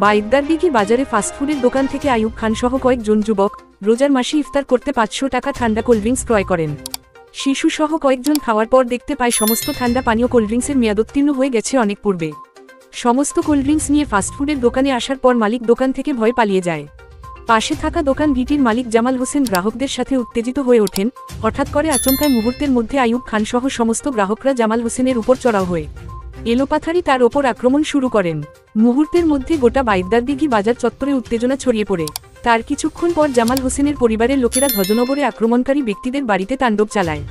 বাইকদারদিঘি বাজারে ফাস্টফুডের দোকান থেকে আইয়ুব খান সহ কয়েকজন যুবক রোজার মাসে ইফতার করতে 500 টাকা ঠান্ডা কোল্ডড্রিঙ্কস ক্রয় করেন। শিশু সহ কয়েকজন খাওয়ার পর দেখতে পায় সমস্ত ঠান্ডা পানীয় কোল্ডড্রিঙ্কসের মেয়াদোত্তীর্ণ হয়ে গেছে অনেক পূর্বে। সমস্ত কোল্ডড্রিঙ্কস নিয়ে ফাস্টফুডের দোকানে আসার পর মালিক দোকান থেকে ভয় পালিয়ে যায়। পাশে থাকা দোকান ভিটির মালিক জামাল হোসেন গ্রাহকদের সাথে উত্তেজিত হয়ে ওঠেন। হঠাৎ করে আচমকায় মুহূর্তের মধ্যে আইয়ুব খান সহ সমস্ত গ্রাহকরা জামাল হোসেনের উপর চড়াও হয়ে এলোপাথারি তার ওপর আক্রমণ শুরু করেন। মুহূর্তের মধ্যে গোটা বাইকদারদিঘি বাজার চত্বরে উত্তেজনা ছড়িয়ে পড়ে। তার কিছুক্ষণ পর জামাল হোসেনের পরিবারের লোকেরা ধ্বজনগরে আক্রমণকারী ব্যক্তিদের বাড়িতে তাণ্ডব চালায়।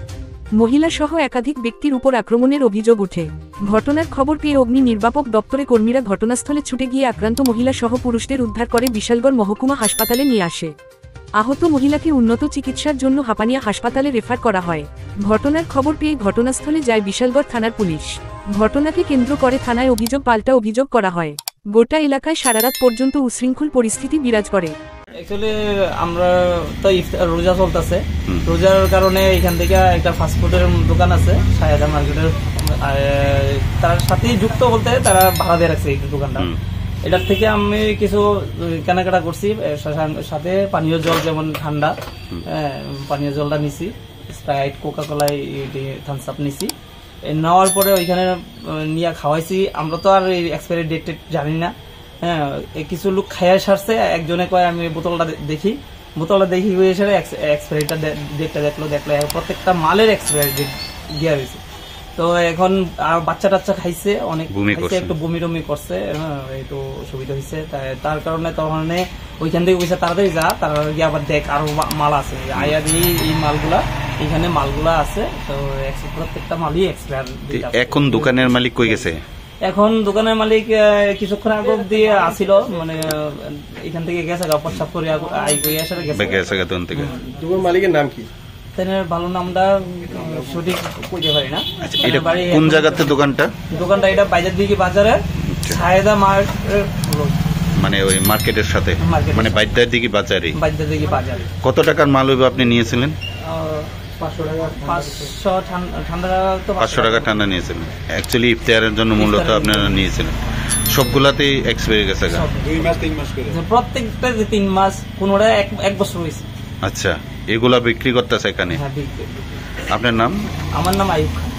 মহিলা সহ একাধিক ব্যক্তির উপর আক্রমণের অভিযোগ ওঠে। ঘটনার খবর পেয়ে অগ্নি নির্বাপক দপ্তরে কর্মীরা ঘটনাস্থলে ছুটে গিয়ে আক্রান্ত মহিলা সহ পুরুষদের উদ্ধার করে বিশালগড় মহকুমা হাসপাতালে নিয়ে আসে। আহত মহিলাকে উন্নত চিকিৎসার জন্য হাপানিয়া হাসপাতালে রেফার করা হয়। ঘটনার খবর পেয়ে ঘটনাস্থলে যায় বিশালগড় থানার পুলিশ। ঘটনাকে কেন্দ্র করে থানায় অভিযোগ পাল্টা অভিযোগ করা হয়। গোটা এলাকায় সারারাত পর্যন্ত উশৃঙ্খল পরিস্থিতি বিরাজ করে। অ্যাকচুয়ালি আমরা তো রোজা চলতেছে, রোজার কারণে এখান থেকে একটা ফাস্টফুডের দোকান আছে সায়দা মার্কেটের, তার সাথে যুক্ত বলতে তারা ভাড়া দিয়ে রাখছে এই দোকানটা। এটার থেকে আমি কিছু কেনাকাটা করছি, সাথে পানীয় জল যেমন ঠান্ডা পানীয় জলটা নিছি, স্প্রাইট কোকা-কোলা থামস আপ নিছি। নেওয়ার পরে ওইখানে নিয়ে খাওয়াইছি। আমরা তো আর এক্সপায়ারি ডেট জানি না। হ্যাঁ, কিছু লোক খাইয়া সারছে, একজনে কয় আমি বোতলটা দেখি হয়ে এসে এক্সপায়ারিটা ডেটটা দেখলো প্রত্যেকটা মালের এক্সপায়ারি ডেট দেওয়া হয়েছে। তো এখন আর বাচ্চা টাচ্চা খাইছে, অনেক খাইছে, একটু বমি টমি করছে, একটু সুবিধা হয়েছে। তার কারণে তখন ওইখান থেকে বলছে তাড়াতাড়ি যা, তারা গিয়ে আবার দেখ আরো মাল আছে, আয়া দিয়ে এই মালগুলা এখানে মালগুলা আছে। তো প্রত্যেকটা মালই এক্সপায়ার। এখন দোকানের মালিক কই গেছে? এখন দোকানের মালিক কিছুক্ষণ আগে দিয়ে আসিল, মানে এখান থেকে গেছে প্রস্তাব করে গেছে। দোকান মালিকের নাম কি? ভালো নামটা সঠিক কইতে পারি না। কোন জায়গাতে দোকানটা? এটা বাইকদারদিঘি বাজারে সায়দা মার্কেট, মানে ওই মার্কেটের সাথে, মানে বাইকদারদিঘি বাজারে। কত টাকার মাল আপনি নিয়েছিলেন? 500 টাকা ঠান্ডা নিয়েছিলেন। অ্যাকচুয়ালি ইফতারের জন্য মূলত আপনারা নিয়েছিলেন। সবগুলাতেই এক্সপায়ারি গেছে? 2 মাস 3 মাস করে প্রত্যেকটা 3 মাস, কোনটা 1 বছর হয়েছে। আচ্ছা, এগুলা বিক্রি করতেছে এখানে? হ্যাঁ, আপনার নাম? আমার নাম আইয়ুব খান।